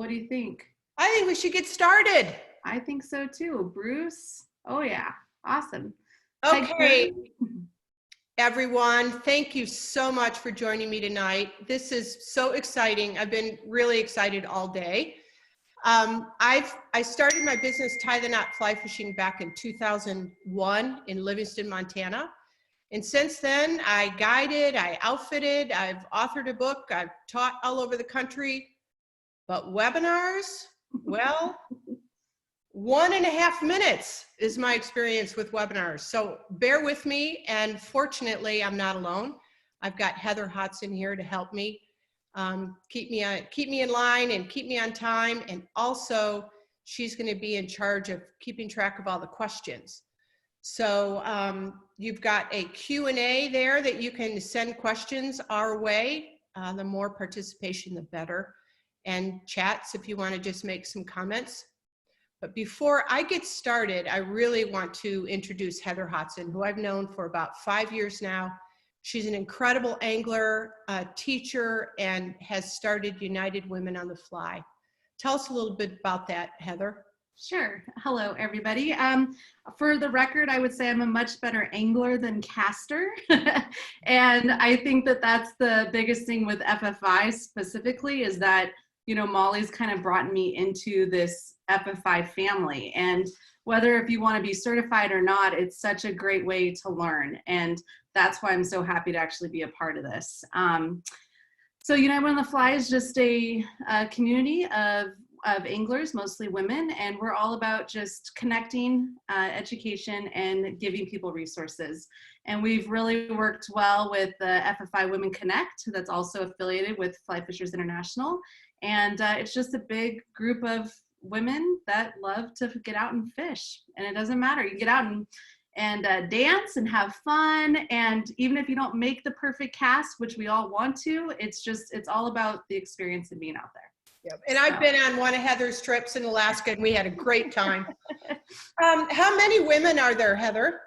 what do you think? I think we should get started. I think so too. Bruce? Oh yeah, awesome. Okay, everyone, thank you so much for joining me tonight. This is so exciting. I've been really excited all day. I started my business Tie the Knot Fly Fishing back in 2001 in Livingston, Montana. And since then, I guided, I outfitted, I've authored a book, I've taught all over the country. But webinars, well, 1.5 minutes is my experience with webinars. So bear with me, and fortunately, I'm not alone. I've got Heather Hodson here to help me, keep me in line and keep me on time. And also, she's going to be in charge of keeping track of all the questions. So you've got a Q&A there that you can send questions our way. The more participation, the better. And chats if you want to just make some comments. But before I get started, I really want to introduce Heather Hodson, who I've known for about 5 years now. She's an incredible angler, teacher, and has started United Women on the Fly. Tell us a little bit about that, Heather. Sure. Hello, everybody. For the record, I would say I'm a much better angler than caster. And I think that that's the biggest thing with FFI specifically is that, you know, Molly's kind of brought me into this FFI family. And whether if you want to be certified or not, it's such a great way to learn. And that's why I'm so happy to actually be a part of this. So United Women on the Fly is just a community of anglers, mostly women, and we're all about just connecting education and giving people resources. And we've really worked well with the FFI Women Connect, that's also affiliated with Fly Fishers International. And it's just a big group of women that love to get out and fish. And it doesn't matter, you can get out and dance and have fun. And even if you don't make the perfect cast, which we all want to, it's all about the experience and being out there. Yep. And I've been on one of Heather's trips in Alaska, and we had a great time. How many women are there, Heather?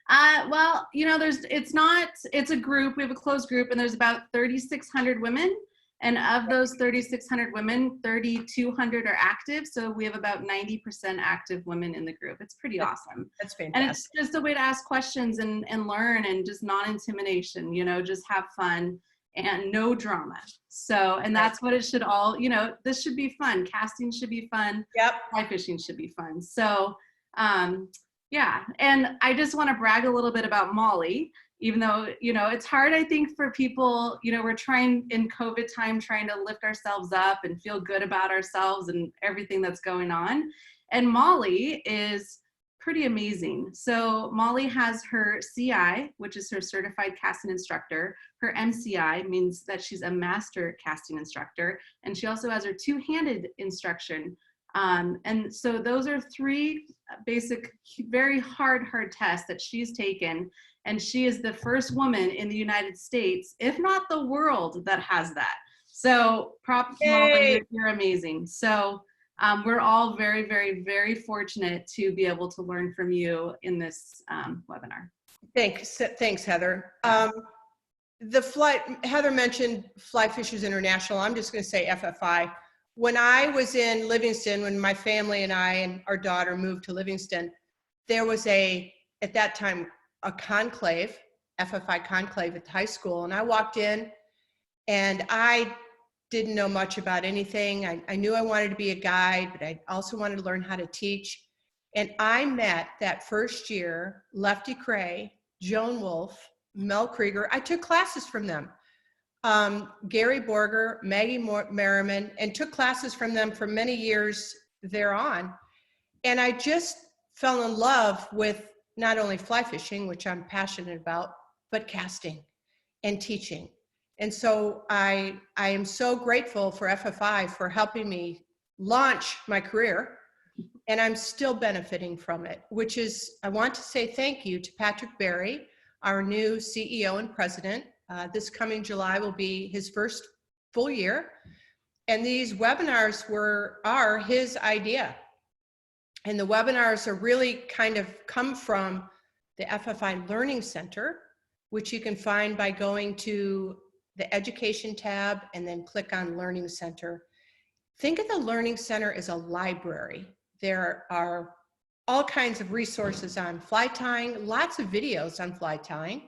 Well, you know, it's a group, we have a closed group, and there's about 3,600 women. And of those 3,600 women, 3,200 are active. So we have about 90% active women in the group. It's pretty awesome. That's fantastic. And it's just a way to ask questions and learn, and just non-intimidation, you know, just have fun and no drama. So, and that's what it should all, you know, this should be fun. Casting should be fun. Yep. Fly fishing should be fun. So, yeah. And I just want to brag a little bit about Molly, even though, you know, it's hard, I think, for people, you know, we're trying in COVID time, trying to lift ourselves up and feel good about ourselves and everything that's going on. And Molly is pretty amazing. So Molly has her CI, which is her certified casting instructor. Her MCI means that she's a master casting instructor. And she also has her two-handed instruction. And so those are 3 basic, very hard tests that she's taken. And she is the first woman in the United States, if not the world, that has that. So props, Molly, you're amazing. So we're all very, very, very fortunate to be able to learn from you in this webinar. Thanks, Heather. Heather mentioned Fly Fishers International. I'm just going to say FFI. When I was in Livingston, when my family and I and our daughter moved to Livingston, there was at that time, a conclave, FFI conclave at the high school. And I walked in and I didn't know much about anything. I knew I wanted to be a guide, but I also wanted to learn how to teach. And I met that first year, Lefty Cray, Joan Wolfe, Mel Krieger. I took classes from them. Gary Borger, Maggie Merriman, and took classes from them for many years thereon. And I just fell in love with not only fly fishing, which I'm passionate about, but casting and teaching. And so I am so grateful for FFI for helping me launch my career, and I'm still benefiting from it, which is, I want to say thank you to Patrick Berry, our new CEO and president. This coming July will be his first full year. And these webinars are his idea. And the webinars are really kind of come from the FFI Learning Center, which you can find by going to the Education tab and then click on Learning Center. Think of the Learning Center as a library. There are all kinds of resources on fly tying, lots of videos on fly tying,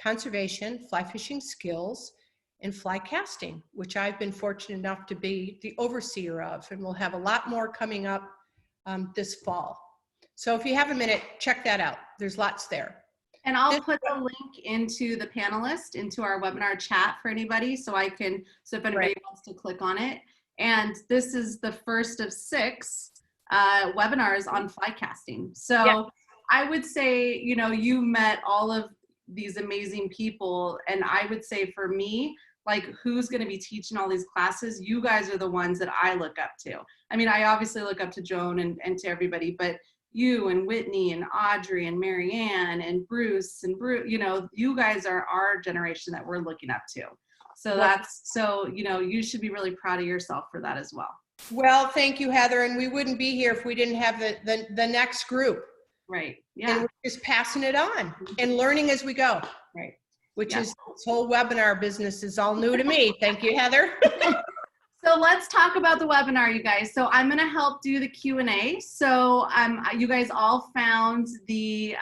conservation, fly fishing skills, and fly casting, which I've been fortunate enough to be the overseer of, and we'll have a lot more coming up this fall. So if you have a minute, check that out. There's lots there. And I'll put the link into the panelist, into our webinar chat for anybody, so if anybody wants to click on it. And this is the first of 6 webinars on fly casting. So I would say, you know, you met all of these amazing people, and I would say for me, like, who's going to be teaching all these classes? You guys are the ones that I look up to. I mean, I obviously look up to Joan and to everybody, but you and Whitney and Audrey and Marianne and Bruce, you know, you guys are our generation that we're looking up to. So you know, you should be really proud of yourself for that as well. Well, thank you, Heather. And we wouldn't be here if we didn't have the next group. Right. Yeah. And we're just passing it on and learning as we go. Right. Which is, this whole webinar business is all new to me. Thank you, Heather. So let's talk about the webinar, you guys. So I'm going to help do the Q&A. So you guys all found the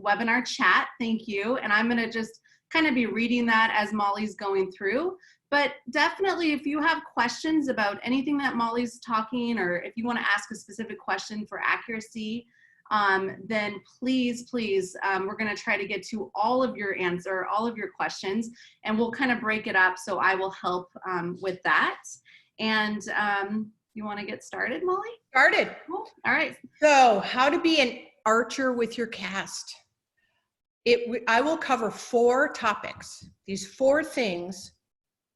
webinar chat. Thank you. And I'm going to just kind of be reading that as Molly's going through. But definitely, if you have questions about anything that Molly's talking, or if you want to ask a specific question for accuracy, then please, we're going to try to get to all of your questions, and we'll kind of break it up. So I will help with that. And you want to get started, Molly? Started. Cool. All right. So how to be an archer with your cast. I will cover 4 topics, these 4 things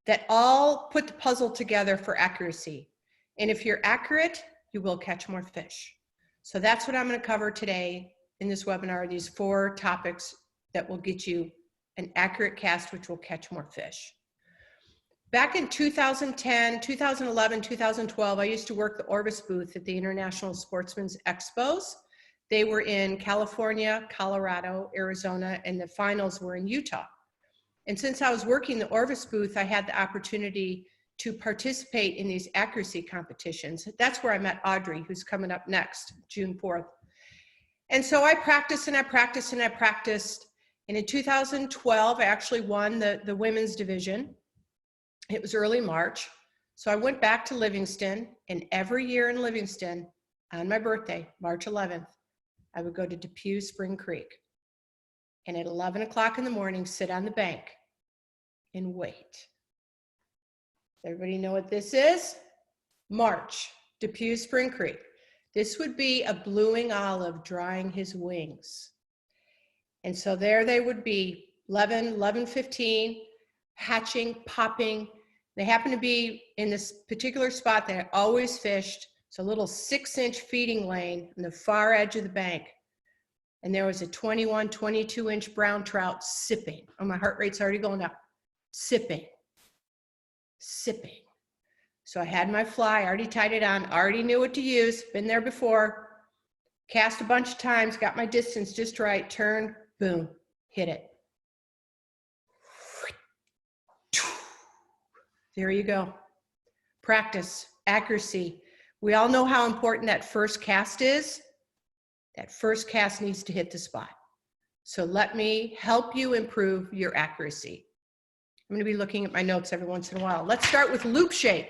that all put the puzzle together for accuracy. And if you're accurate, you will catch more fish. So that's what I'm going to cover today in this webinar, these 4 topics that will get you an accurate cast, which will catch more fish. Back in 2010, 2011, 2012, I used to work the Orvis booth at the International Sportsman's Expos. They were in California, Colorado, Arizona, and the finals were in Utah. And since I was working the Orvis booth, I had the opportunity to participate in these accuracy competitions. That's where I met Audrey, who's coming up next, June 4th. And so I practiced and I practiced and I practiced. And in 2012, I actually won the women's division. It was early March. So I went back to Livingston, and every year in Livingston, on my birthday, March 11th, I would go to Depew Spring Creek. And at 11 o'clock in the morning, sit on the bank and wait. Everybody know what this is? March, Depew Spring Creek. This would be a blueing olive drying his wings. And so there they would be, 11:15, hatching, popping. They happen to be in this particular spot that I always fished. It's a little 6-inch feeding lane on the far edge of the bank. And there was a 21, 22-inch brown trout sipping. Oh, my heart rate's already going up. Sipping. So I had my fly, already tied it on, already knew what to use, been there before, cast a bunch of times, got my distance just right, turn, boom, hit it. There you go. Practice, accuracy. We all know how important that first cast is. That first cast needs to hit the spot. So let me help you improve your accuracy. I'm going to be looking at my notes every once in a while. Let's start with loop shape.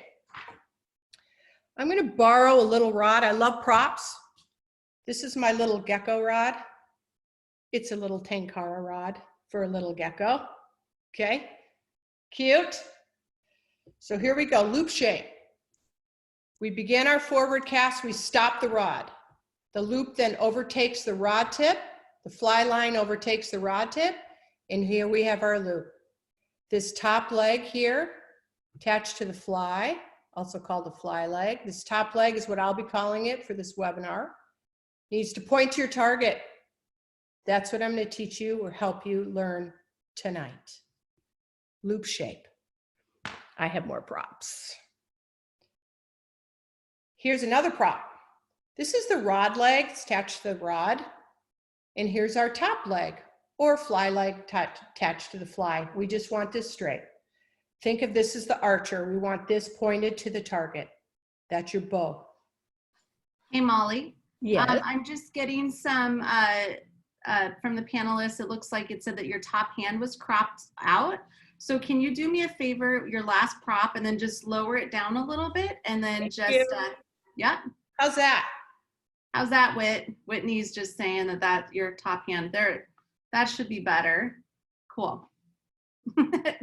I'm going to borrow a little rod. I love props. This is my little gecko rod. It's a little Tenkara rod for a little gecko. Okay, cute. So here we go, loop shape. We begin our forward cast, we stop the rod. The loop then overtakes the rod tip, the fly line overtakes the rod tip, and here we have our loop. This top leg here, attached to the fly, also called the fly leg. This top leg is what I'll be calling it for this webinar. Needs to point to your target. That's what I'm going to teach you or help you learn tonight. Loop shape. I have more props. Here's another prop. This is the rod leg, it's attached to the rod. And here's our top leg or fly leg attached to the fly. We just want this straight. Think of this as the archer. We want this pointed to the target. That's your bow. Hey, Molly. Yes. I'm just getting some from the panelists. It looks like it said that your top hand was cropped out. So can you do me a favor, your last prop, and then just lower it down a little bit, and then Thank just, you. yeah. How's that? How's that, Whit? Whitney's just saying that your top hand there, that should be better. Cool.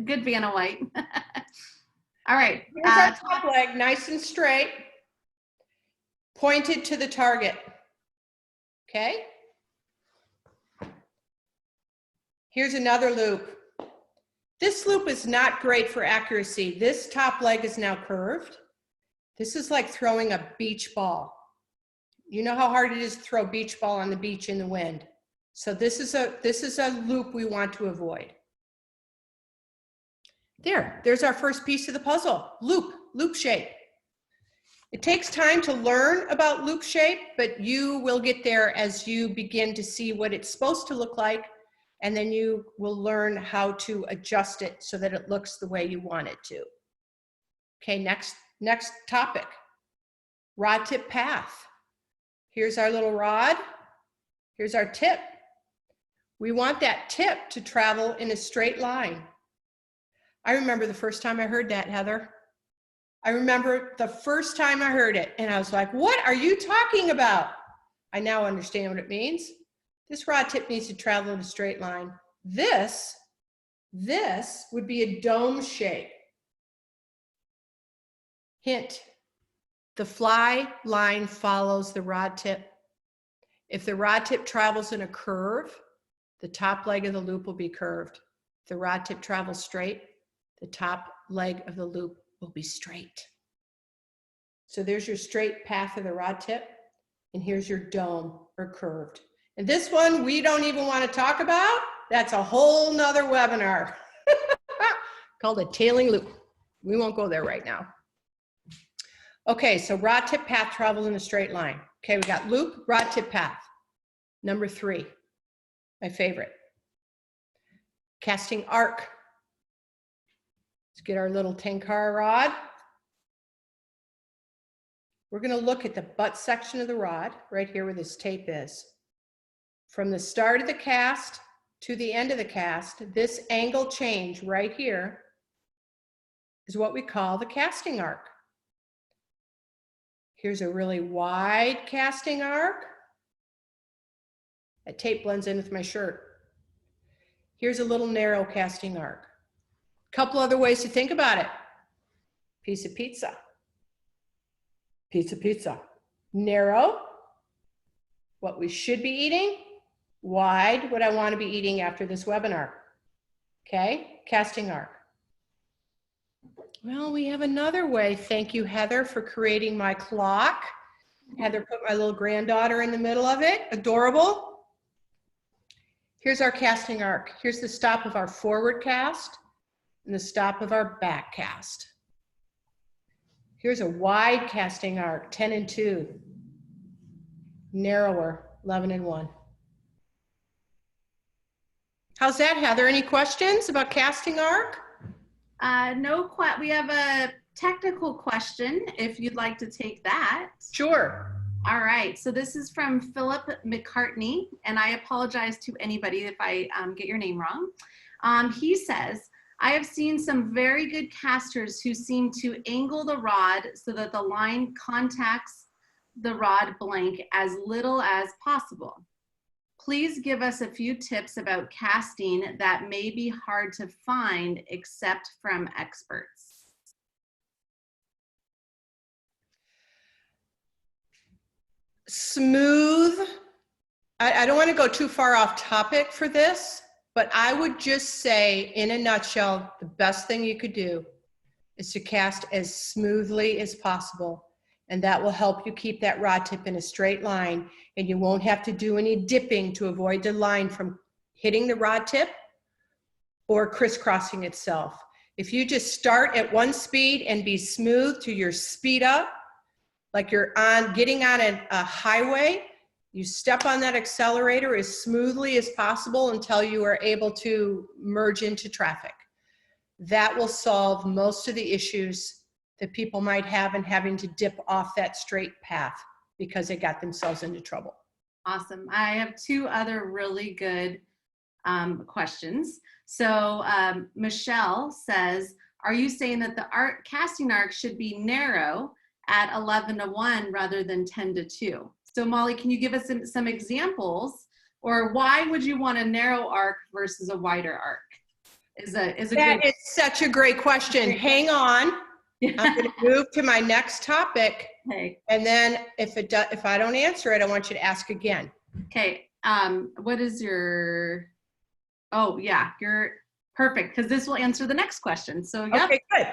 Good, Vanna White. All right. Here's our top leg, nice and straight, pointed to the target. Okay. Here's another loop. This loop is not great for accuracy. This top leg is now curved. This is like throwing a beach ball. You know how hard it is to throw a beach ball on the beach in the wind. So this is a loop we want to avoid. There's our first piece of the puzzle, loop shape. It takes time to learn about loop shape, but you will get there as you begin to see what it's supposed to look like, and then you will learn how to adjust it so that it looks the way you want it to. Okay, next topic, rod tip path. Here's our little rod. Here's our tip. We want that tip to travel in a straight line. I remember the first time I heard that, Heather. I remember the first time I heard it, and I was like, what are you talking about? I now understand what it means. This rod tip needs to travel in a straight line. This would be a dome shape. Hint, the fly line follows the rod tip. If the rod tip travels in a curve, the top leg of the loop will be curved. If the rod tip travels straight, the top leg of the loop will be straight. So there's your straight path of the rod tip, and here's your dome or curved. And this one we don't even want to talk about. That's a whole nother webinar called a tailing loop. We won't go there right now. Okay, so rod tip path travels in a straight line. Okay, we got loop, rod tip path. Number 3, my favorite. Casting arc. Let's get our little Tenkara rod. We're going to look at the butt section of the rod, right here where this tape is. From the start of the cast to the end of the cast, this angle change right here is what we call the casting arc. Here's a really wide casting arc. That tape blends in with my shirt. Here's a little narrow casting arc. Couple other ways to think about it. Piece of pizza. Piece of pizza. Narrow, what we should be eating. Wide, what I want to be eating after this webinar. Okay, casting arc. Well, we have another way. Thank you, Heather, for creating my clock. Heather put my little granddaughter in the middle of it. Adorable. Here's our casting arc. Here's the stop of our forward cast and the stop of our back cast. Here's a wide casting arc, 10 and 2. Narrower, 11 and 1. How's that, Heather? Any questions about casting arc? No, we have a technical question if you'd like to take that. Sure. All right, so this is from Philip McCartney, and I apologize to anybody if I get your name wrong. He says, I have seen some very good casters who seem to angle the rod so that the line contacts the rod blank as little as possible. Please give us a few tips about casting that may be hard to find except from experts. Smooth. I don't want to go too far off topic for this, but I would just say in a nutshell, the best thing you could do is to cast as smoothly as possible. And that will help you keep that rod tip in a straight line, and you won't have to do any dipping to avoid the line from hitting the rod tip or crisscrossing itself. If you just start at one speed and be smooth to your speed up, like you're getting on a highway, you step on that accelerator as smoothly as possible until you are able to merge into traffic. That will solve most of the issues that people might have in having to dip off that straight path because they got themselves into trouble. Awesome. I have two other really good questions. So Michelle says, are you saying that the casting arc should be narrow at 11:1 rather than 10:2? So Molly, can you give us some examples, or why would you want a narrow arc versus a wider arc? That is such a great question. Hang on. I'm going to move to my next topic. Okay. And then if I don't answer it, I want you to ask again. Okay. What is your, oh yeah, you're perfect, because this will answer the next question. So yep. Okay, good.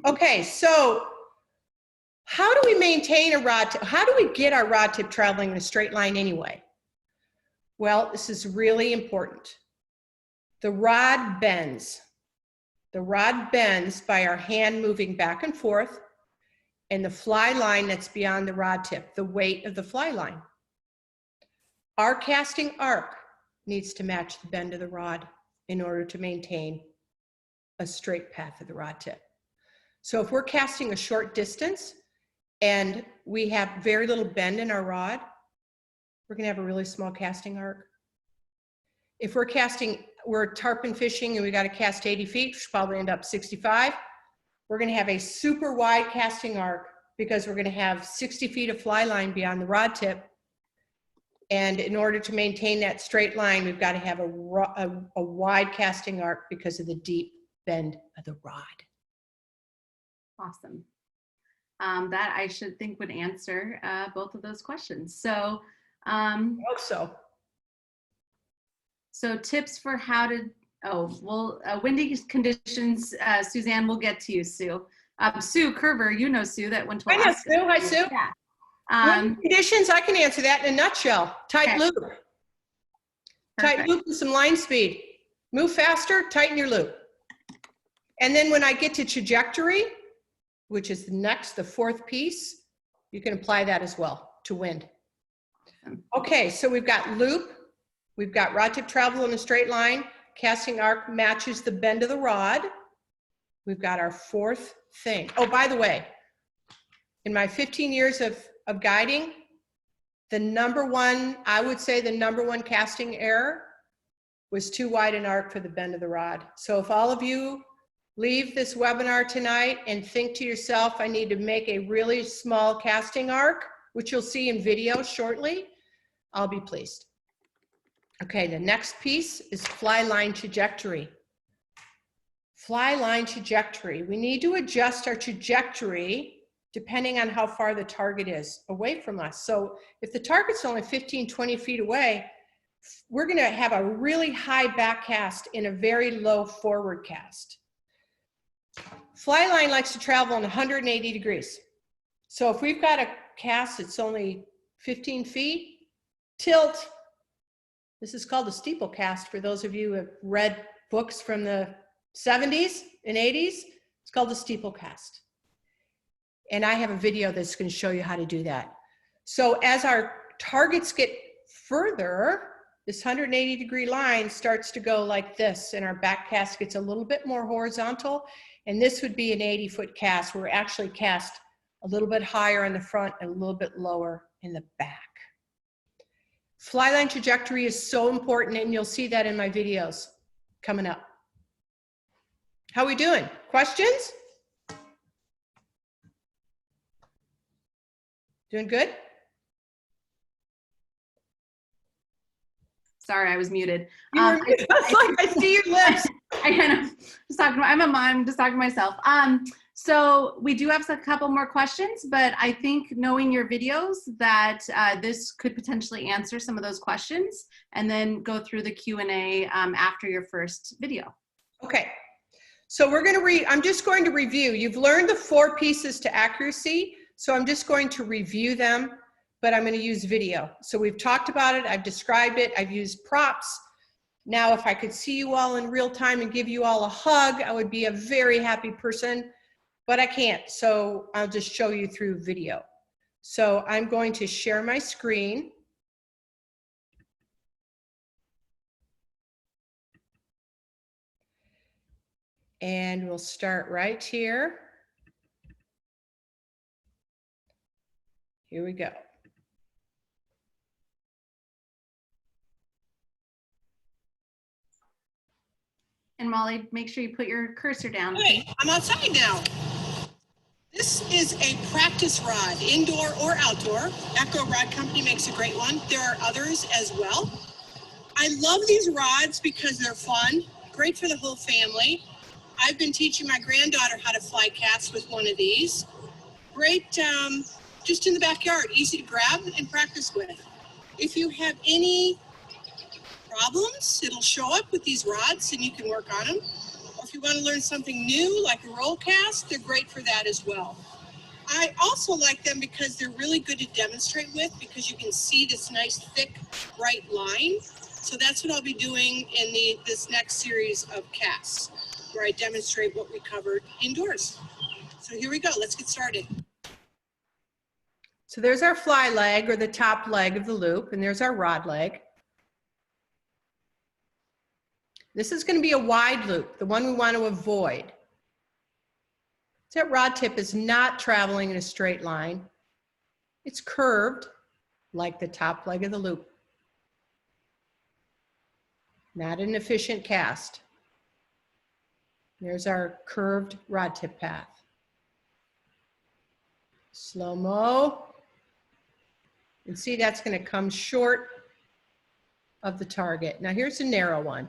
Okay, so how do we maintain a rod tip? How do we get our rod tip traveling in a straight line anyway? Well, this is really important. The rod bends. The rod bends by our hand moving back and forth and the fly line that's beyond the rod tip, the weight of the fly line. Our casting arc needs to match the bend of the rod in order to maintain a straight path of the rod tip. So if we're casting a short distance and we have very little bend in our rod, we're gonna have a really small casting arc. If we're tarpon fishing and we gotta cast 80 feet, which probably end up 65, we're gonna have a super wide casting arc because we're gonna have 60 feet of fly line beyond the rod tip. And in order to maintain that straight line, we've gotta have a wide casting arc because of the deep bend of the rod. Awesome. That I should think would answer both of those questions. So, I hope so. So tips for how to, windy conditions, Suzanne, we'll get to you, Sue. Sue Curver, you know Sue, that went to I know Sue, hi Sue. Yeah. Windy conditions, I can answer that in a nutshell. Tight loop. Tight loop with some line speed. Move faster, tighten your loop. And then when I get to trajectory, which is the fourth piece, you can apply that as well to wind. Okay, so we've got loop, we've got rod tip travel in a straight line, casting arc matches the bend of the rod. We've got our fourth thing. Oh, by the way, in my 15 years of guiding, I would say the number one casting error was too wide an arc for the bend of the rod. So if all of you leave this webinar tonight and think to yourself, I need to make a really small casting arc, which you'll see in video shortly, I'll be pleased. Okay, the next piece is fly line trajectory. Fly line trajectory. We need to adjust our trajectory depending on how far the target is away from us. So if the target's only 15, 20 feet away, we're gonna have a really high back cast and a very low forward cast. Fly line likes to travel in 180 degrees. So if we've got a cast that's only 15 feet, tilt. This is called a steeple cast for those of you who have read books from the 70s and 80s. It's called a steeple cast. And I have a video that's going to show you how to do that. So as our targets get further, this 180 degree line starts to go like this, and our back cast gets a little bit more horizontal. And this would be an 80-foot cast where we actually cast a little bit higher in the front and a little bit lower in the back. Fly line trajectory is so important, and you'll see that in my videos coming up. How are we doing? Questions? Doing good? Sorry, I was muted. I see your lips. I kind of just talking. I'm a mom, just talking to myself. So we do have a couple more questions, but I think knowing your videos that this could potentially answer some of those questions, and then go through the Q&A after your first video. Okay. So I'm just going to review. You've learned the 4 pieces to accuracy, so I'm just going to review them, but I'm going to use video. So we've talked about it, I've described it, I've used props. Now, if I could see you all in real time and give you all a hug, I would be a very happy person, but I can't, so I'll just show you through video. So I'm going to share my screen. And we'll start right here. Here we go. And Molly, make sure you put your cursor down. Okay, I'm outside now. This is a practice rod, indoor or outdoor. Echo Rod Company makes a great one. There are others as well. I love these rods because they're fun, great for the whole family. I've been teaching my granddaughter how to fly cast with one of these. Great, just in the backyard, easy to grab and practice with. If you have any problems, it'll show up with these rods and you can work on them. Or if you want to learn something new, like a roll cast, they're great for that as well. I also like them because they're really good to demonstrate with, because you can see this nice, thick, bright line. So that's what I'll be doing in this next series of casts, where I demonstrate what we covered indoors. So here we go, let's get started. So there's our fly leg, or the top leg of the loop, and there's our rod leg. This is going to be a wide loop, the one we want to avoid. That rod tip is not traveling in a straight line. It's curved like the top leg of the loop. Not an efficient cast. There's our curved rod tip path. Slow-mo. And see, that's going to come short of the target. Now here's a narrow one.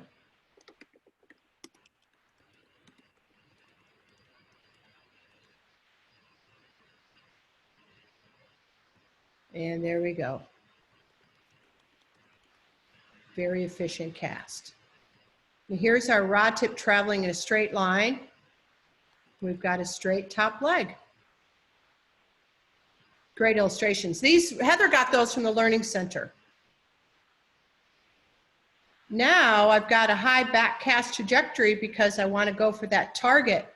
And there we go. Very efficient cast. And here's our rod tip traveling in a straight line. We've got a straight top leg. Great illustrations. These, Heather got those from the Learning Center. Now I've got a high back cast trajectory because I want to go for that target.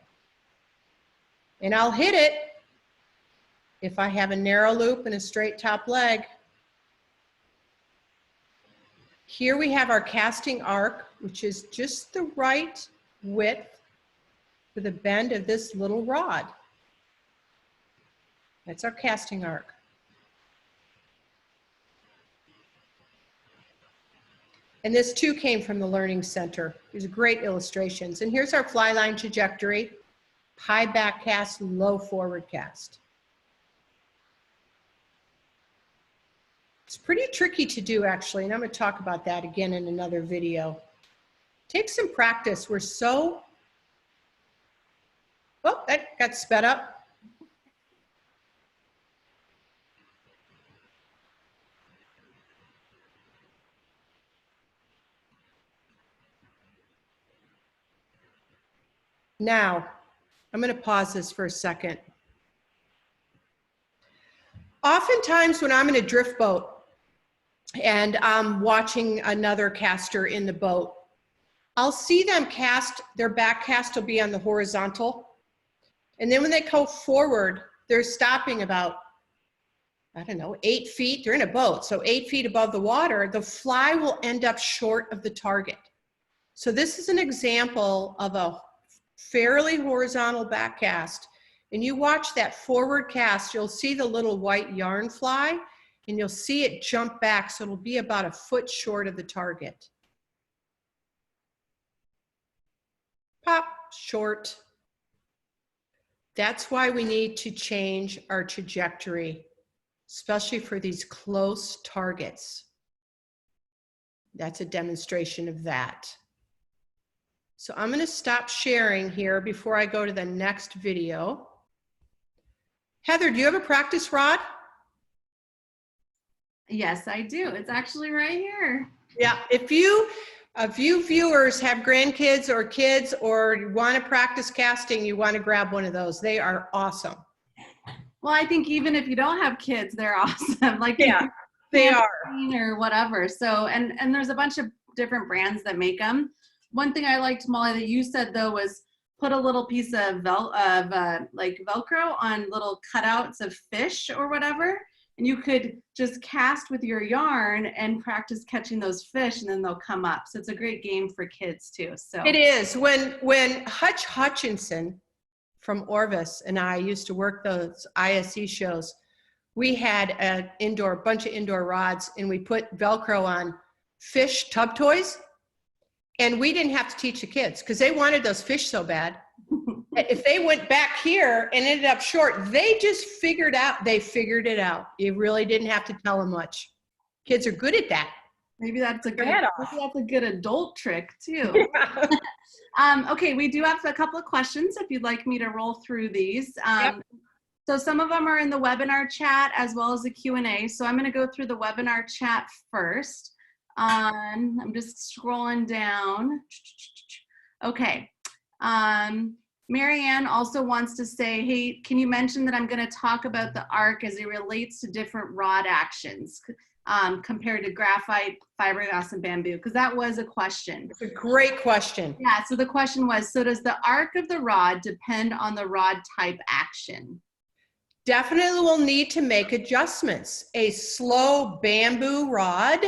And I'll hit it if I have a narrow loop and a straight top leg. Here we have our casting arc, which is just the right width for the bend of this little rod. That's our casting arc. And this too came from the Learning Center. These are great illustrations. And here's our fly line trajectory. High back cast, low forward cast. It's pretty tricky to do, actually, and I'm going to talk about that again in another video. Take some practice. We're so... Oh, that got sped up. Now, I'm going to pause this for a second. Oftentimes when I'm in a drift boat and I'm watching another caster in the boat, I'll see them cast, their back cast will be on the horizontal. And then when they go forward, they're stopping about, I don't know, 8 feet. They're in a boat, so 8 feet above the water. The fly will end up short of the target. So this is an example of a fairly horizontal back cast. And you watch that forward cast, you'll see the little white yarn fly, and you'll see it jump back, so it'll be about a foot short of the target. Pop, short. That's why we need to change our trajectory, especially for these close targets. That's a demonstration of that. So I'm going to stop sharing here before I go to the next video. Heather, do you have a practice rod? Yes, I do. It's actually right here. Yeah, if you viewers have grandkids or kids or want to practice casting, you want to grab one of those. They are awesome. Well, I think even if you don't have kids, they're awesome. Like, yeah, they are. Or whatever. So, and there's a bunch of different brands that make them. One thing I liked, Molly, that you said though was put a little piece of like Velcro on little cutouts of fish or whatever, and you could just cast with your yarn and practice catching those fish, and then they'll come up. So it's a great game for kids too. So it is. When Hutch Hutchinson from Orvis and I used to work those ISE shows, we had a bunch of indoor rods, and we put Velcro on fish tub toys. And we didn't have to teach the kids because they wanted those fish so bad. If they went back here and ended up short, they just figured it out. You really didn't have to tell them much. Kids are good at that. Maybe that's a good adult trick too. Okay, we do have a couple of questions if you'd like me to roll through these. Yep. So some of them are in the webinar chat as well as the Q&A. So I'm going to go through the webinar chat first. I'm just scrolling down. Okay. Marianne also wants to say, hey, can you mention that I'm going to talk about the arc as it relates to different rod actions compared to graphite, fiberglass, and bamboo? Because that was a question. It's a great question. Yeah, so the question was, so does the arc of the rod depend on the rod type action? Definitely will need to make adjustments. A slow bamboo rod,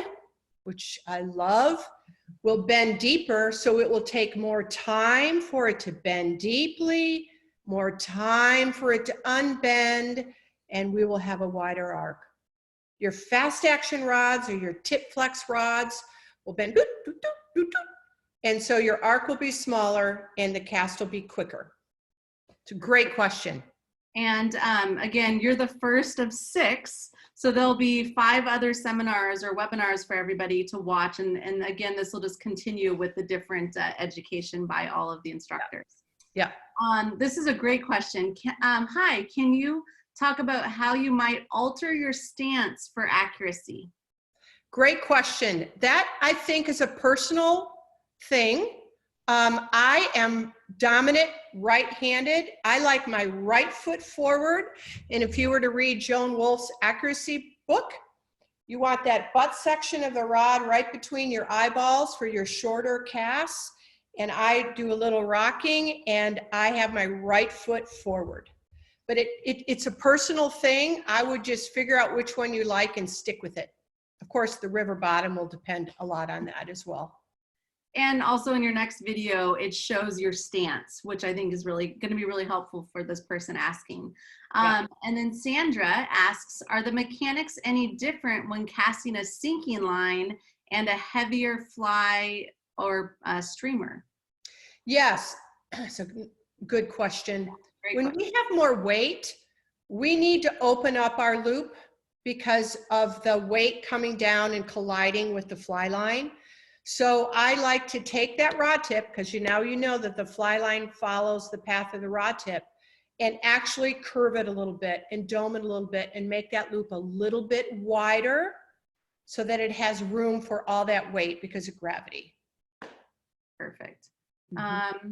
which I love, will bend deeper, so it will take more time for it to bend deeply, more time for it to unbend, and we will have a wider arc. Your fast action rods or your tip flex rods will bend, doot, doot, doot, doot, doot, and so your arc will be smaller and the cast will be quicker. It's a great question. And again, you're the first of 6. So there'll be 5 other seminars or webinars for everybody to watch. And again, this will just continue with the different education by all of the instructors. Yeah. This is a great question. Hi, can you talk about how you might alter your stance for accuracy? Great question. That, I think, is a personal thing. I am dominant right-handed. I like my right foot forward. And if you were to read Joan Wolfe's accuracy book, you want that butt section of the rod right between your eyeballs for your shorter casts. And I do a little rocking and I have my right foot forward. But it's a personal thing. I would just figure out which one you like and stick with it. Of course, the river bottom will depend a lot on that as well. And also in your next video, it shows your stance, which I think is really going to be really helpful for this person asking. Yeah. And then Sandra asks, are the mechanics any different when casting a sinking line and a heavier fly or streamer? Yes, that's a good question. Great When question. we have more weight, we need to open up our loop because of the weight coming down and colliding with the fly line. So I like to take that rod tip, because you know that the fly line follows the path of the rod tip, and actually curve it a little bit and dome it a little bit and make that loop a little bit wider so that it has room for all that weight because of gravity. Perfect. Mm-hmm.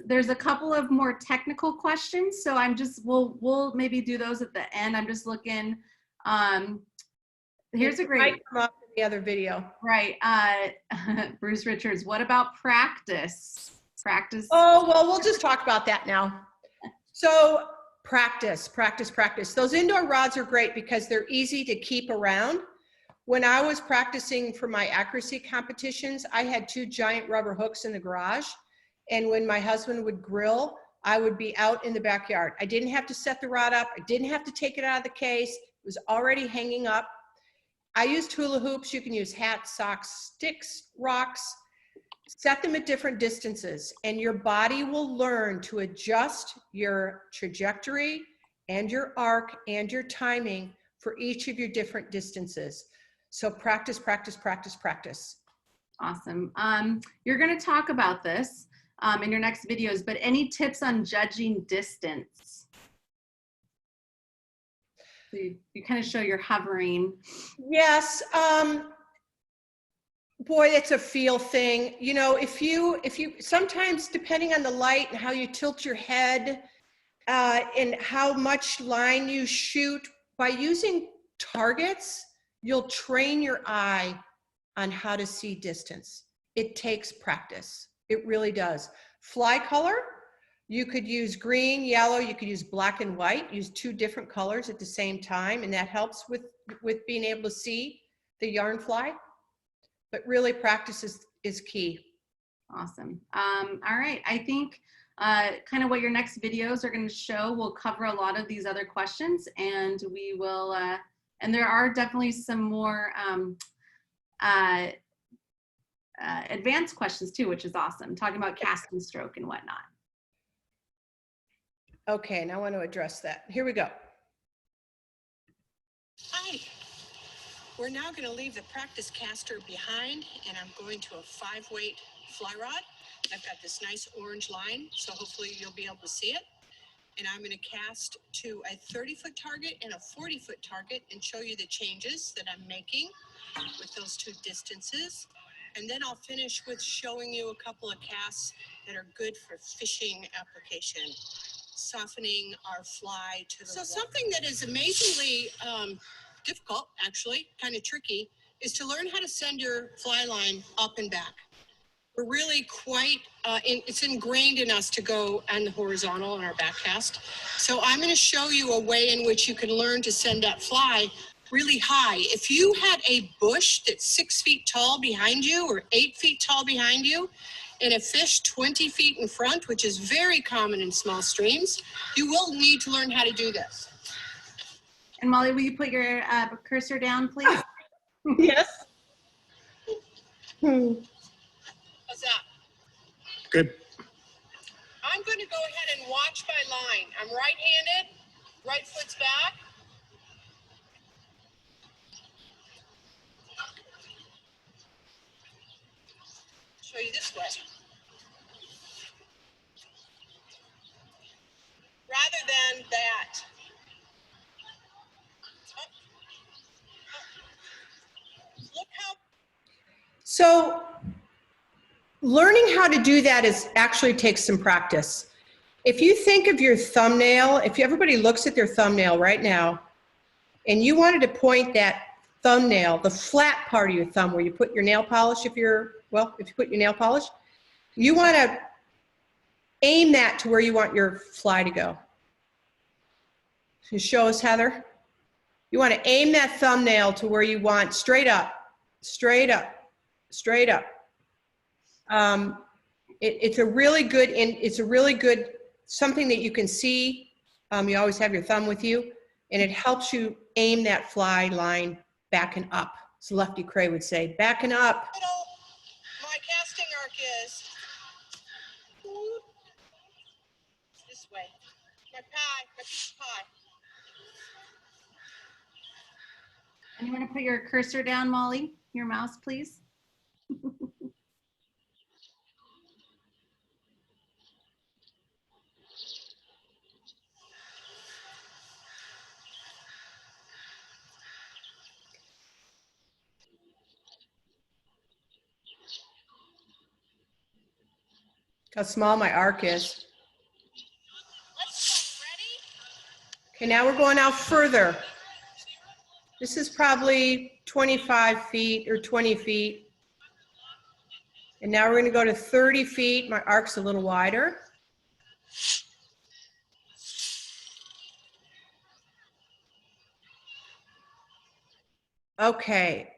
There's a couple of more technical questions, so we'll maybe do those at the end. I'm just looking. Here's a great. Might come up in the other video. Right. Bruce Richards, what about practice? Practice. Oh, well, we'll just talk about that now. So practice. Those indoor rods are great because they're easy to keep around. When I was practicing for my accuracy competitions, I had 2 giant rubber hooks in the garage. And when my husband would grill, I would be out in the backyard. I didn't have to set the rod up. I didn't have to take it out of the case. It was already hanging up. I used hula hoops. You can use hats, socks, sticks, rocks. Set them at different distances, and your body will learn to adjust your trajectory and your arc and your timing for each of your different distances. So practice. Awesome. You're going to talk about this in your next videos, but any tips on judging distance? So you kind of show you're hovering. Yes. Boy, it's a feel thing. You know, if you sometimes, depending on the light and how you tilt your head and how much line you shoot, by using targets, you'll train your eye on how to see distance. It takes practice. It really does. Fly color, you could use green, yellow, you could use black and white, use 2 different colors at the same time, and that helps with being able to see the yarn fly. But really, practice is key. Awesome. All right. I think kind of what your next videos are going to show. We'll cover a lot of these other questions, and we will, and there are definitely some more advanced questions too, which is awesome, talking about cast and stroke and whatnot. Okay, now I want to address that. Here we go. Hi. We're now going to leave the practice caster behind, and I'm going to a 5-weight fly rod. I've got this nice orange line, so hopefully you'll be able to see it. And I'm going to cast to a 30-foot target and a 40-foot target and show you the changes that I'm making with those two distances. And then I'll finish with showing you a couple of casts that are good for fishing application, softening our fly to the water. Something that is amazingly difficult, actually, kind of tricky, is to learn how to send your fly line up and back. We're really quite, it's ingrained in us to go on the horizontal on our back cast. So I'm going to show you a way in which you can learn to send that fly really high. If you had a bush that's 6 feet tall behind you or 8 feet tall behind you, and a fish 20 feet in front, which is very common in small streams, you will need to learn how to do this. And Molly, will you put your cursor down, please? Yes. How's that? Good. I'm going to go ahead and watch my line. I'm right-handed, right foot's back. Show you this way. Rather than that. Look how. So learning how to do that is actually takes some practice. If you think of your thumbnail, if everybody looks at their thumbnail right now, and you wanted to point that thumbnail, the flat part of your thumb where you put your nail polish, if you put your nail polish, you want to aim that to where you want your fly to go. Can you show us, Heather? You want to aim that thumbnail to where you want, straight up, straight up, straight up. It's a really good, something that you can see. You always have your thumb with you, and it helps you aim that fly line back and up. As Lefty Cray would say, back and up. My casting arc is this way. My piece of pie. And you want to put your cursor down, Molly, your mouse, please? How small my arc is. Let's go. Ready? Okay, now we're going out further. This is probably 25 feet or 20 feet. And now we're going to go to 30 feet. My arc's a little wider. Okay,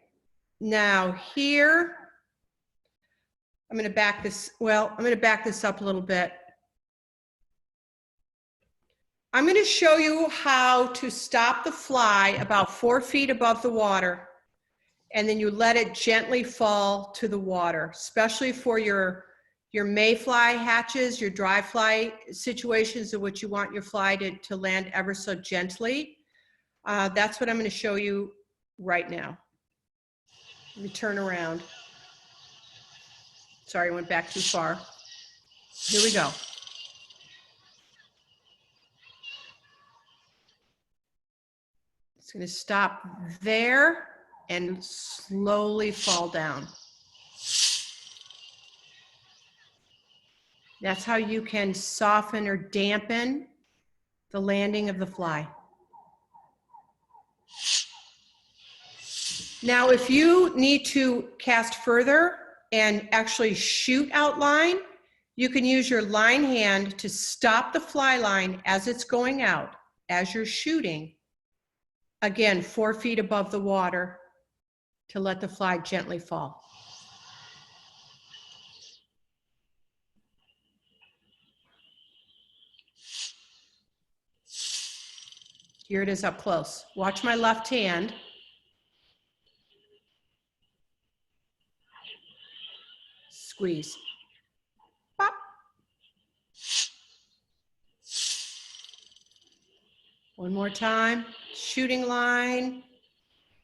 now here, I'm going to back this, I'm going to back this up a little bit. I'm going to show you how to stop the fly about 4 feet above the water, and then you let it gently fall to the water, especially for your mayfly hatches, your dry fly situations in which you want your fly to land ever so gently. That's what I'm going to show you right now. Let me turn around. Sorry, I went back too far. Here we go. It's going to stop there and slowly fall down. That's how you can soften or dampen the landing of the fly. Now, if you need to cast further and actually shoot out line, you can use your line hand to stop the fly line as it's going out, as you're shooting. Again, 4 feet above the water to let the fly gently fall. Here it is up close. Watch my left hand. Squeeze. Pop. One more time. Shooting line.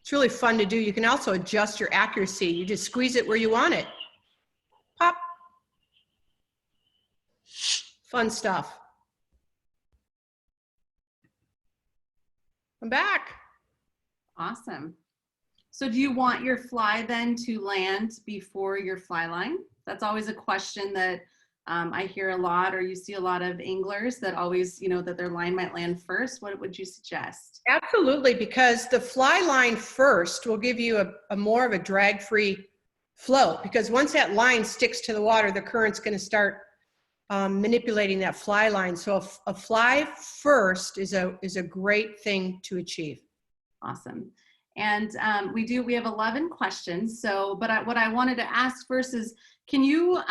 It's really fun to do. You can also adjust your accuracy. You just squeeze it where you want it. Pop. Fun stuff. I'm back. Awesome. So do you want your fly then to land before your fly line? That's always a question that I hear a lot, or you see a lot of anglers that always, you know, that their line might land first. What would you suggest? Absolutely, because the fly line first will give you a more of a drag-free flow, because once that line sticks to the water, the current's going to start manipulating that fly line. So a fly first is a great thing to achieve. Awesome. And we have 11 questions. So, but what I wanted to ask first is, can you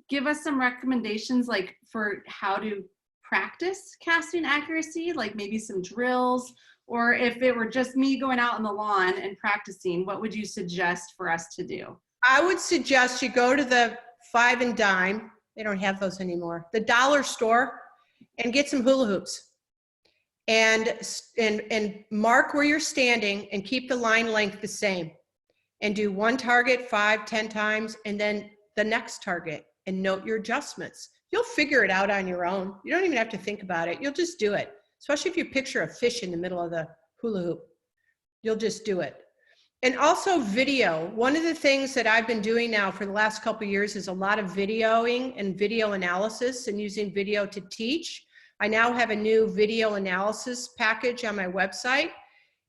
give us some recommendations, like for how to practice casting accuracy, like maybe some drills, or if it were just me going out on the lawn and practicing, what would you suggest for us to do? I would suggest you go to the 5 and dime. They don't have those anymore. The dollar store, and get some hula hoops. And mark where you're standing and keep the line length the same. And do one target 5, 10 times, and then the next target, and note your adjustments. You'll figure it out on your own. You don't even have to think about it. You'll just do it. Especially if you picture a fish in the middle of the hula hoop. You'll just do it. And also video. One of the things that I've been doing now for the last couple of years is a lot of videoing and video analysis, and using video to teach. I now have a new video analysis package on my website.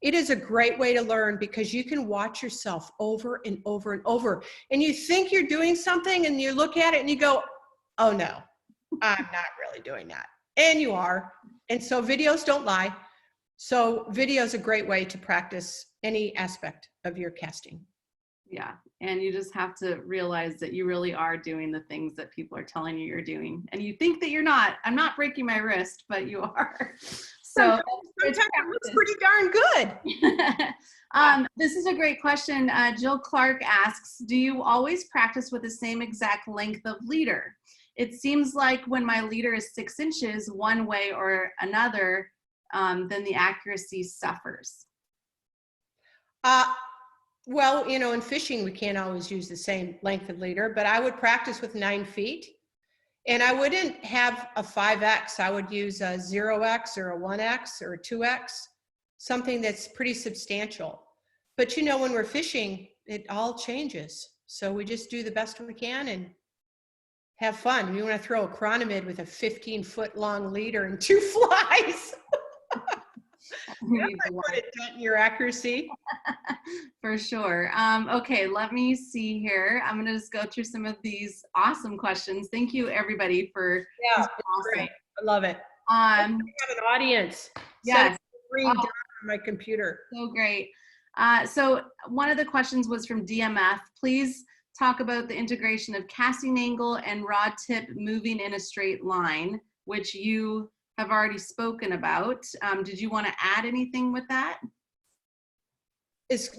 It is a great way to learn, because you can watch yourself over and over and over. And you think you're doing something, and you look at it and you go, oh no, I'm not really doing that. And you are. And so videos don't lie. So video is a great way to practice any aspect of your casting. Yeah, and you just have to realize that you really are doing the things that people are telling you you're doing. And you think that you're not. I'm not breaking my wrist, but you are. So sometimes it looks pretty darn good. This is a great question. Jill Clark asks, do you always practice with the same exact length of leader? It seems like when my leader is 6 inches one way or another, then the accuracy suffers. Well, you know, in fishing, we can't always use the same length of leader, but I would practice with 9 feet. And I wouldn't have a 5X. I would use a 0X or a 1X or a 2X, something that's pretty substantial. But you know, when we're fishing, it all changes. So we just do the best we can and have fun. You want to throw a chronomid with a 15-foot long leader and 2 flies. That might put a dent in your accuracy. For sure. Okay, let me see here. I'm gonna just go through some of these awesome questions. Thank you everybody for Yeah, awesome. Great. I love it. I have an audience. Yes. Green dot on my computer. So great. So one of the questions was from DMF. Please talk about the integration of casting angle and rod tip moving in a straight line, which you have already spoken about. Did you want to add anything with that?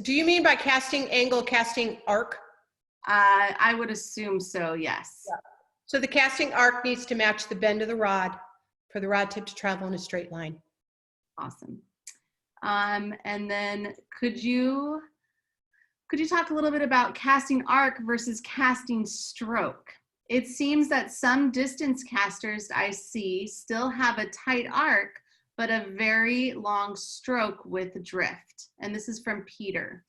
Do you mean by casting angle, casting arc? I would assume so, yes. Yeah. So the casting arc needs to match the bend of the rod for the rod tip to travel in a straight line. Awesome. And then could you talk a little bit about casting arc versus casting stroke? It seems that some distance casters I see still have a tight arc, but a very long stroke with drift. And this is from Peter.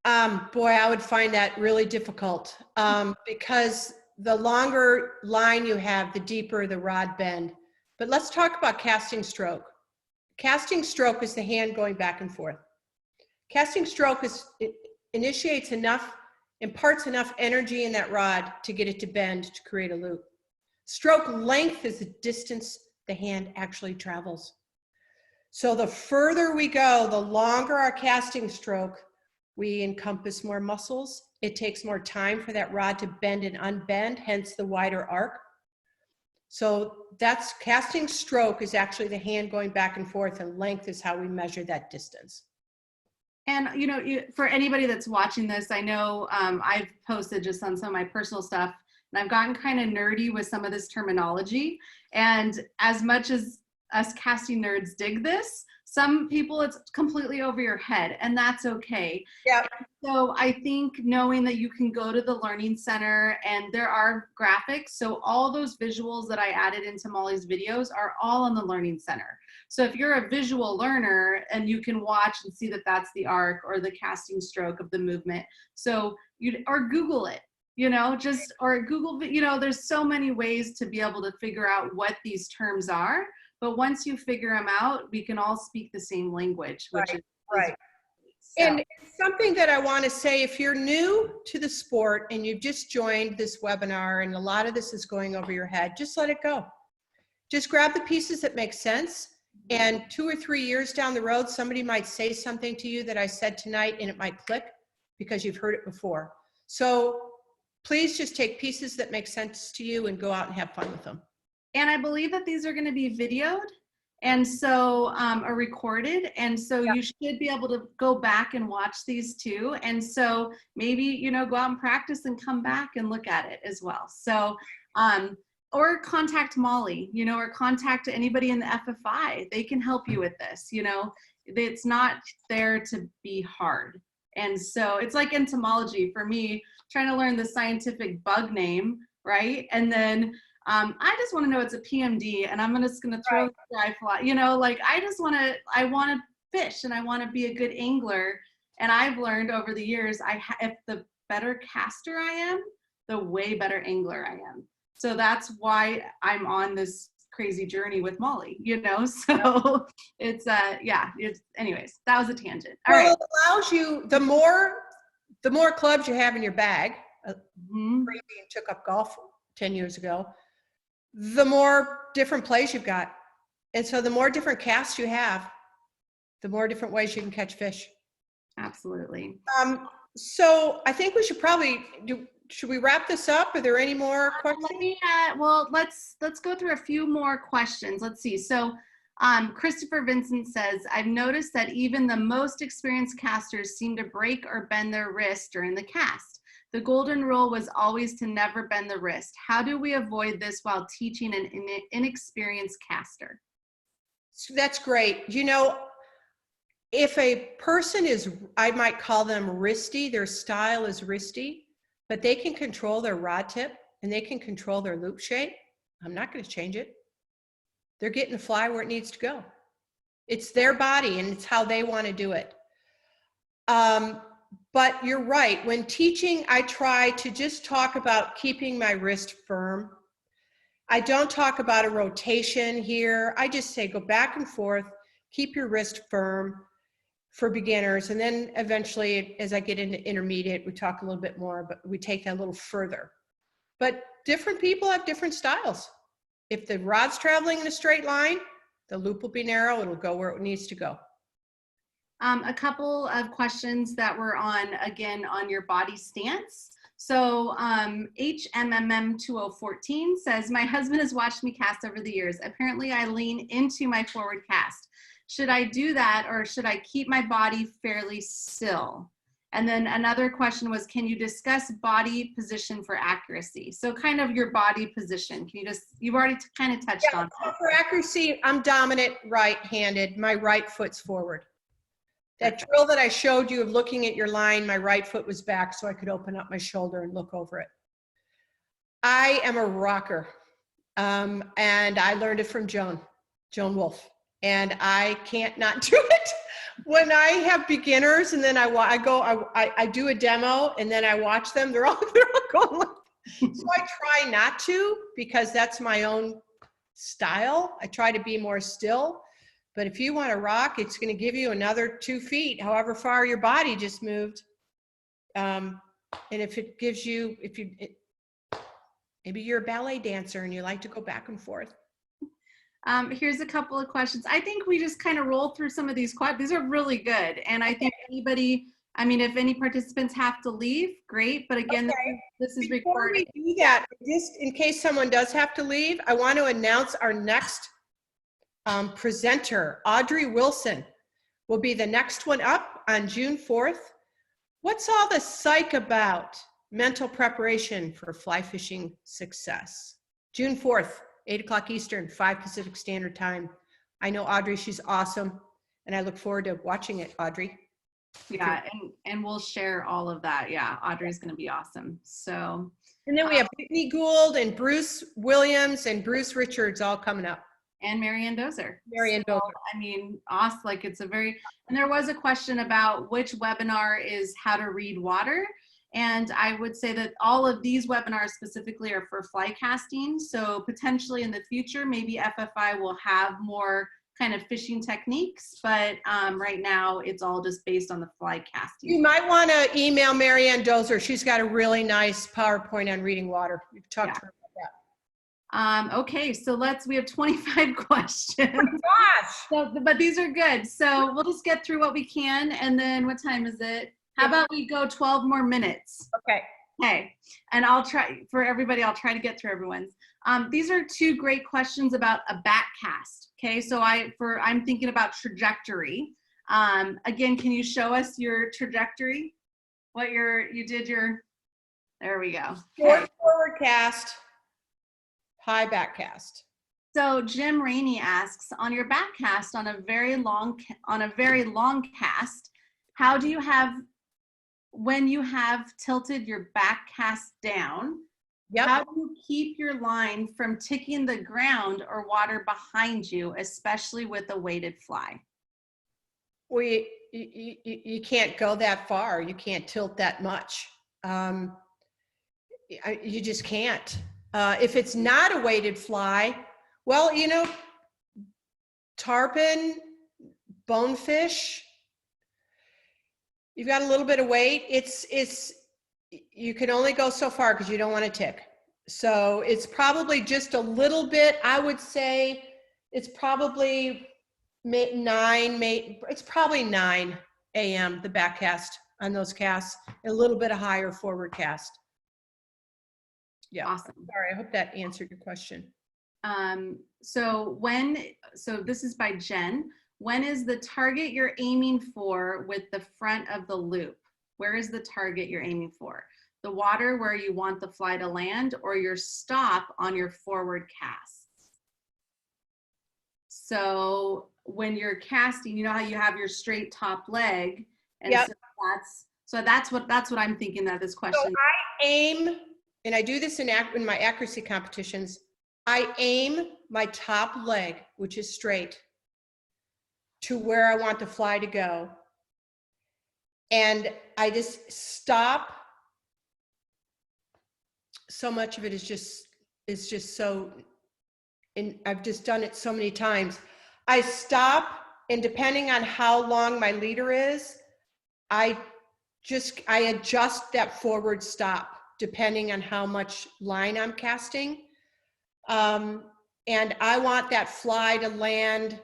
Boy, I would find that really difficult because the longer line you have, the deeper the rod bend. But let's talk about casting stroke. Casting stroke is the hand going back and forth. Casting stroke imparts enough energy in that rod to get it to bend to create a loop. Stroke length is the distance the hand actually travels. So the further we go, the longer our casting stroke, we encompass more muscles. It takes more time for that rod to bend and unbend, hence the wider arc. So that's casting stroke is actually the hand going back and forth, and length is how we measure that distance. And for anybody that's watching this, I know I've posted just on some of my personal stuff, and I've gotten kind of nerdy with some of this terminology. And as much as us casting nerds dig this, some people it's completely over your head, and that's okay. Yeah. So I think knowing that you can go to the Learning Center and there are graphics, so all those visuals that I added into Molly's videos are all on the Learning Center. So if you're a visual learner and you can watch and see that that's the arc or the casting stroke of the movement, so or Google it, or Google, there's so many ways to be able to figure out what these terms are. But once you figure them out, we can all speak the same language, which is right. So. And something that I want to say, if you're new to the sport and you've just joined this webinar and a lot of this is going over your head, just let it go. Just grab the pieces that make sense. And 2 or 3 years down the road, somebody might say something to you that I said tonight and it might click because you've heard it before. So please just take pieces that make sense to you and go out and have fun with them. And I believe that these are going to be videoed and so are recorded. And so you should be able to go back and watch these too. And so maybe, go out and practice and come back and look at it as well. So, or contact Molly, or contact anybody in the FFI. They can help you with this. It's not there to be hard. And so it's like entomology for me, trying to learn the scientific bug name, right? And then I just want to know it's a PMD, and I'm just going to throw the dry fly. I want to fish, and I want to be a good angler. And I've learned over the years, if the better caster I am, the way better angler I am. So that's why I'm on this crazy journey with Molly. So it's anyways, that was a tangent. All right. It allows you the more clubs you have in your bag. Crazy and took up golf 10 years ago. The more different plays you've got. And so the more different casts you have, the more different ways you can catch fish. Absolutely. So I think we should probably should we wrap this up? Are there any more questions? Let's go through a few more questions. Let's see. So Christopher Vincent says, I've noticed that even the most experienced casters seem to break or bend their wrist during the cast. The golden rule was always to never bend the wrist. How do we avoid this while teaching an inexperienced caster? So that's great. If a person is, I might call them wristy, their style is wristy, but they can control their rod tip and they can control their loop shape, I'm not going to change it. They're getting the fly where it needs to go. It's their body and it's how they want to do it. But you're right. When teaching, I try to just talk about keeping my wrist firm. I don't talk about a rotation here. I just say go back and forth, keep your wrist firm for beginners. And then eventually, as I get into intermediate, we talk a little bit more, but we take that a little further. But different people have different styles. If the rod's traveling in a straight line, the loop will be narrow. It'll go where it needs to go. A couple of questions that were on your body stance. So HMMM2014 says, my husband has watched me cast over the years. Apparently I lean into my forward cast. Should I do that or should I keep my body fairly still? And then another question was, can you discuss body position for accuracy? So kind of your body position. Can you you've already kind of touched on that. For accuracy, I'm dominant right-handed. My right foot's forward. That drill that I showed you of looking at your line, my right foot was back so I could open up my shoulder and look over it. I am a rocker, and I learned it from Joan Wolfe, and I can't not do it. When I have beginners and then I do a demo and then I watch them, they're all going like, so I try not to because that's my own style. I try to be more still. But if you want to rock, it's going to give you another 2 feet, however far your body just moved. And if it gives you, maybe you're a ballet dancer and you like to go back and forth. Here's a couple of questions. I think we just kind of roll through some of these questions. These are really good. And I think anybody I mean, if any participants have to leave, great. But again, Okay. this is Before recorded. we do that, just in case someone does have to leave, I want to announce our next presenter. Audrey Wilson will be the next one up on June 4th. What's all the psych about? Mental preparation for fly fishing success. June 4th, 8 o'clock Eastern, 5 Pacific Standard Time. I know Audrey, she's awesome, and I look forward to watching it, Audrey. Yeah, and we'll share all of that. Yeah, Audrey's going to be awesome. So, And then we have Whitney Gould and Bruce Williams and Bruce Richards all coming up. and Marianne Dozer. Marianne So, Dozer. I mean, awesome. Like it's a very, and there was a question about which webinar is how to read water. And I would say that all of these webinars specifically are for fly casting. So potentially in the future, maybe FFI will have more kind of fishing techniques, but right now it's all just based on the fly casting. You might want to email Marianne Dozer. She's got a really nice PowerPoint on reading water. You can talk to her about that. Okay, so we have 25 questions. Oh my gosh. So, but these are good. So we'll just get through what we can. And then what time is it? How about we go 12 more minutes? Okay. Okay. And I'll try, for everybody, I'll try to get through everyone's. These are two great questions about a back cast. Okay, so I'm thinking about trajectory. Again, can you show us your trajectory? There we go. Short forward cast, high back cast. So Jim Rainey asks, on your back cast on a very long cast, how do you have, when you have tilted your back cast down, Yep. how do you keep your line from ticking the ground or water behind you, especially with a weighted fly? Well, you can't go that far. You can't tilt that much. You just can't. If it's not a weighted fly, well, you know, tarpon, bonefish, you've got a little bit of weight. You can only go so far because you don't want to tick. So it's probably just a little bit, I would say it's probably 9 a.m. the back cast on those casts, a little bit of higher forward cast. Yeah. Awesome. Sorry, I hope that answered your question. So this is by Jen. When is the target you're aiming for with the front of the loop? Where is the target you're aiming for? The water where you want the fly to land, or your stop on your forward casts? So when you're casting, you know how you have your straight top leg, and yep. so that's what I'm thinking of this question. So I aim, and I do this in my accuracy competitions. I aim my top leg, which is straight, to where I want the fly to go. And I just stop. So much of it is just so, and I've just done it so many times. I stop, and depending on how long my leader is, I adjust that forward stop depending on how much line I'm casting. And I want that fly to land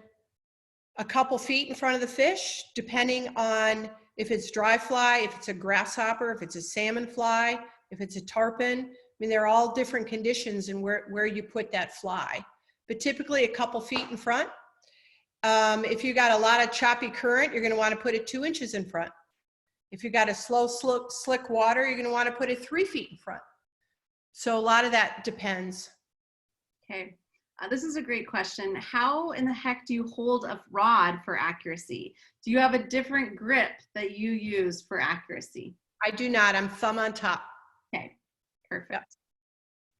a couple feet in front of the fish, depending on if it's dry fly, if it's a grasshopper, if it's a salmon fly, if it's a tarpon. I mean, they're all different conditions and where you put that fly, but typically a couple feet in front. If you got a lot of choppy current, you're going to want to put it 2 inches in front. If you got a slow, slick water, you're going to want to put it 3 feet in front. So a lot of that depends. Okay. This is a great question. How in the heck do you hold a rod for accuracy? Do you have a different grip that you use for accuracy? I do not. I'm thumb on top. Okay, perfect.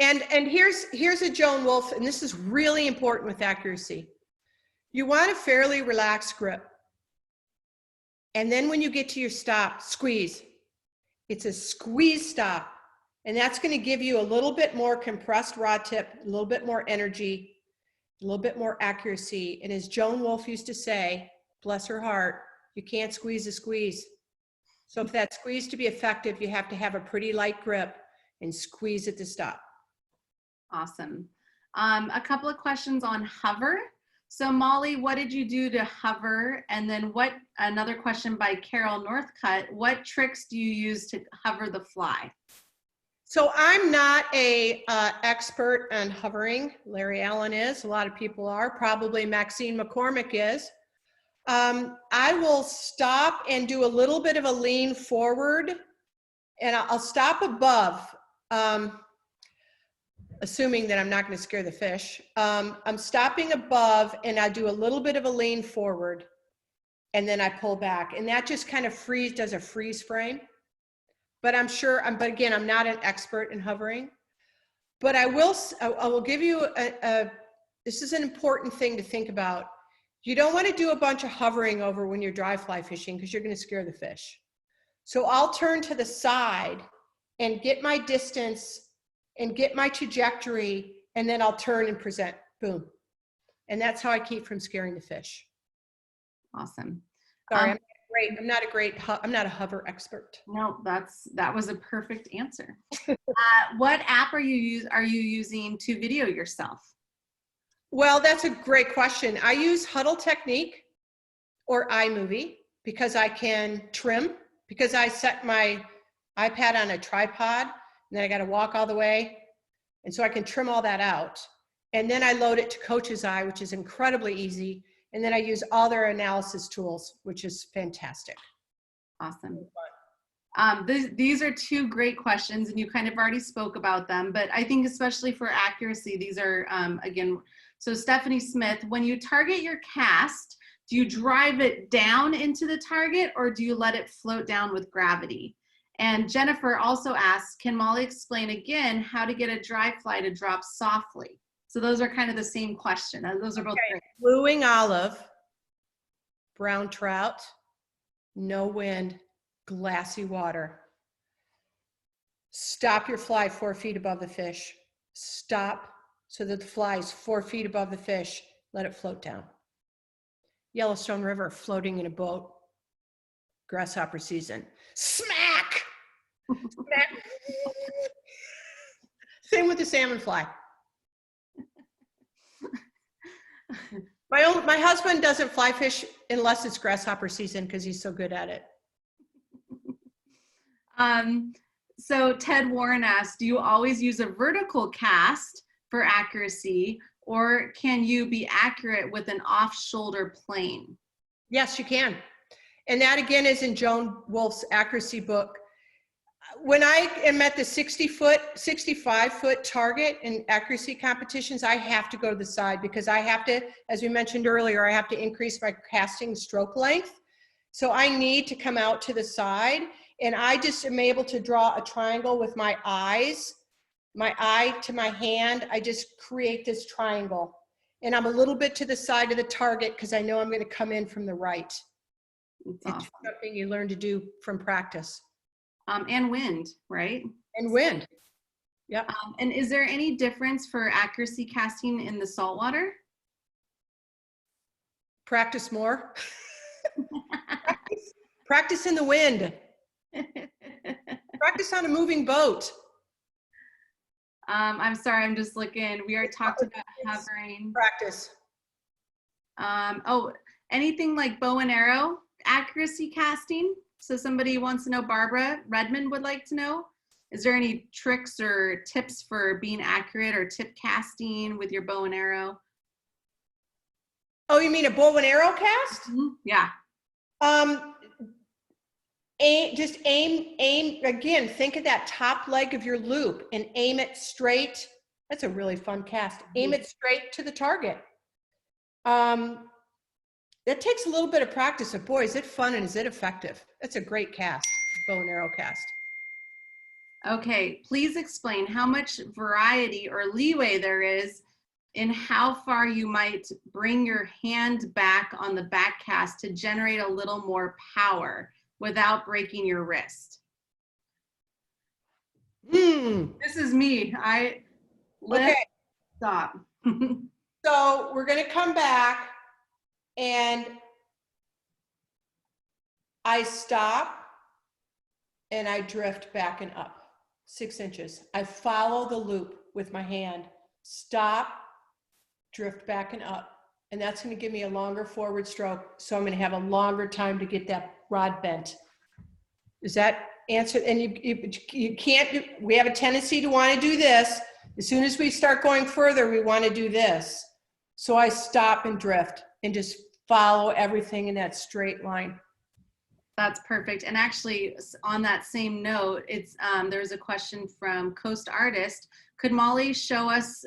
Yep. And here's a Joan Wolfe, and this is really important with accuracy. You want a fairly relaxed grip. And then when you get to your stop, squeeze. It's a squeeze stop. And that's going to give you a little bit more compressed rod tip, a little bit more energy, a little bit more accuracy. And as Joan Wolfe used to say, bless her heart, you can't squeeze a squeeze. So for that squeeze to be effective, you have to have a pretty light grip and squeeze at the stop. Awesome. A couple of questions on hover. So Molly, what did you do to hover? And then another question by Carol Northcutt, what tricks do you use to hover the fly? So I'm not a expert on hovering. Larry Allen is, a lot of people are, probably Maxine McCormick is. I will stop and do a little bit of a lean forward, and I'll stop above, assuming that I'm not going to scare the fish. I'm stopping above, and I do a little bit of a lean forward, and then I pull back, and that just kind of does a freeze frame. But but again, I'm not an expert in hovering. But I will give you this is an important thing to think about. You don't want to do a bunch of hovering over when you're dry fly fishing because you're going to scare the fish. So I'll turn to the side and get my distance and get my trajectory, and then I'll turn and present, boom. And that's how I keep from scaring the fish. Awesome. Sorry, I'm not a hover expert. No, that was a perfect answer. What app are you using to video yourself? Well, that's a great question. I use Huddle Technique or iMovie because I can trim, because I set my iPad on a tripod and then I got to walk all the way. And so I can trim all that out. And then I load it to Coach's Eye, which is incredibly easy. And then I use all their analysis tools, which is fantastic. Awesome. These are two great questions, and you kind of already spoke about them, but I think especially for accuracy, these are, again, so Stephanie Smith, when you target your cast, do you drive it down into the target or do you let it float down with gravity? And Jennifer also asks, can Molly explain again how to get a dry fly to drop softly? So those are kind of the same question. Those are both great. Blueing olive, brown trout, no wind, glassy water. Stop your fly 4 feet above the fish. Stop so that the fly is 4 feet above the fish. Let it float down. Yellowstone River, floating in a boat. Grasshopper season. Smack! Smack. Same with the salmon fly. My husband doesn't fly fish unless it's grasshopper season because he's so good at it. So Ted Warren asked, do you always use a vertical cast for accuracy, or can you be accurate with an off-shoulder plane? Yes, you can. And that again is in Joan Wolf's accuracy book. When I am at the 65-foot target in accuracy competitions, I have to go to the side because I have to, as we mentioned earlier, I have to increase my casting stroke length. So I need to come out to the side, and I just am able to draw a triangle with my eyes, my eye to my hand. I just create this triangle, and I'm a little bit to the side of the target because I know I'm going to come in from the right. It's awesome. something you learn to do from practice. And wind, right? And wind. Yeah. And is there any difference for accuracy casting in the saltwater? Practice more. Practice in the wind. Practice on a moving boat. I'm sorry, I'm just looking. We are talking about hovering. Practice. Oh, anything like bow and arrow accuracy casting? So somebody wants to know, Barbara Redmond would like to know, is there any tricks or tips for being accurate or tip casting with your bow and arrow? Oh, you mean a bow and arrow cast? Mm-hmm. Yeah. Just aim again, think of that top leg of your loop and aim it straight. That's a really fun cast. Aim it straight to the target. That takes a little bit of practice, but boy, is it fun and is it effective. That's a great cast, bow and arrow cast. Okay, please explain how much variety or leeway there is in how far you might bring your hand back on the back cast to generate a little more power without breaking your wrist. This is me. Okay. Stop. So we're going to come back and I stop and I drift back and up 6 inches. I follow the loop with my hand. Stop, drift back and up, and that's going to give me a longer forward stroke. So I'm going to have a longer time to get that rod bent. Does that answer? And you can't do, we have a tendency to want to do this. As soon as we start going further, we want to do this. So I stop and drift and just follow everything in that straight line. That's perfect. And actually, on that same note, it's there's a question from Coast Artist. Could Molly show us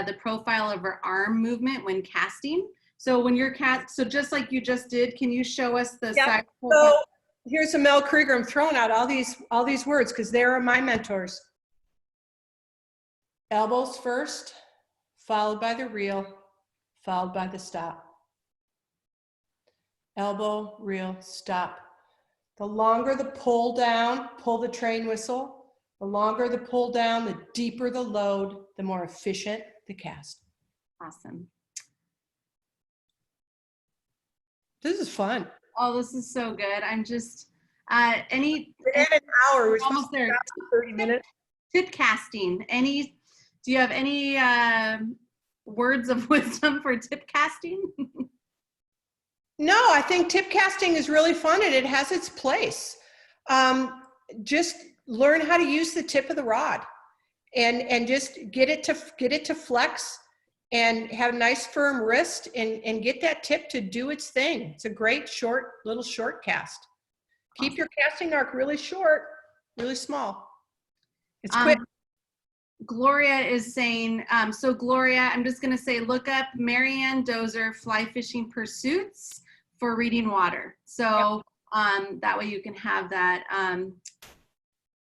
the profile of her arm movement when casting? So when you're so just like you just did, can you show us the side profile? So here's a Mel Krieger. I'm throwing out all these words because they are my mentors. Elbows first, followed by the reel, followed by the stop. Elbow, reel, stop. The longer the pull down, pull the train whistle, the longer the pull down, the deeper the load, the more efficient the cast. Awesome. This is fun. Oh, this is so good. I'm just, We're at an hour. We're almost supposed to there. stop for 30 minutes. Tip casting. Do you have any words of wisdom for tip casting? No, I think tip casting is really fun and it has its place. Just learn how to use the tip of the rod and just get it to flex and have a nice firm wrist and get that tip to do its thing. It's a great little short cast. Keep your casting arc really short, really small. It's quick. Gloria is saying, so Gloria, I'm just going to say, look up Marianne Dozer Fly Fishing Pursuits for reading water. So that way you can have that.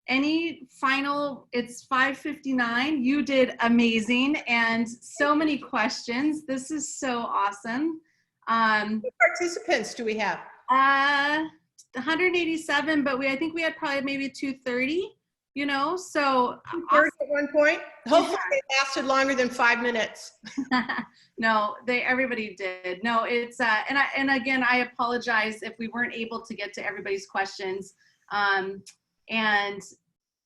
Any final, it's 5:59. You did amazing and so many questions. This is so awesome. What participants do we have? 187, but I think we had probably maybe 230. You know, so awesome. At one point, hopefully it lasted longer than 5 minutes. No, everybody did. No, it's and again, I apologize if we weren't able to get to everybody's questions. And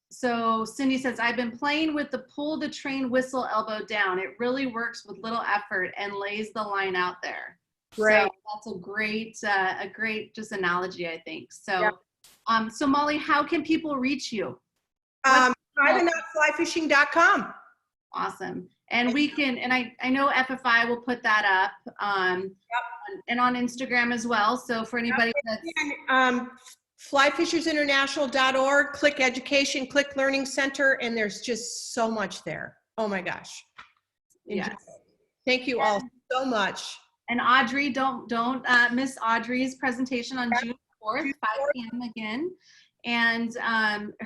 so Cindy says, I've been playing with the pull the train whistle elbow down. It really works with little effort and lays the line out there. Right. So that's a great just analogy, I think. So, so Molly, how can people reach you? Private.flyfishing.com. Awesome. And we can, and I know FFI will put that up and on Instagram as well. So for anybody that's flyfishersinternational.org, click education, click learning center, and there's just so much there. Oh my gosh. Yes. Thank you all so much. And Audrey, don't miss Audrey's presentation on June 4th, 5 p.m. again. And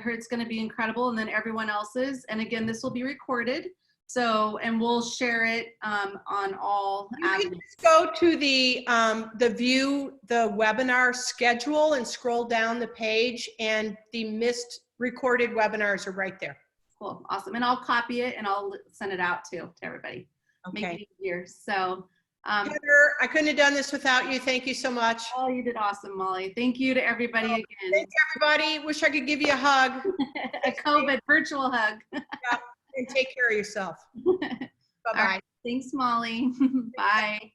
it's going to be incredible, and then everyone else's. And again, this will be recorded. So, and we'll share it on all. You can just go to the view the webinar schedule and scroll down the page, and the missed recorded webinars are right there. Cool, awesome. And I'll copy it and I'll send it out to everybody. Okay. Make it easier. So. Heather, I couldn't have done this without you. Thank you so much. Oh, you did awesome, Molly. Thank you to everybody again. Thanks, everybody. Wish I could give you a hug. A COVID virtual hug. Yeah, and take care of yourself. Bye-bye. Right. Thanks, Molly. Bye.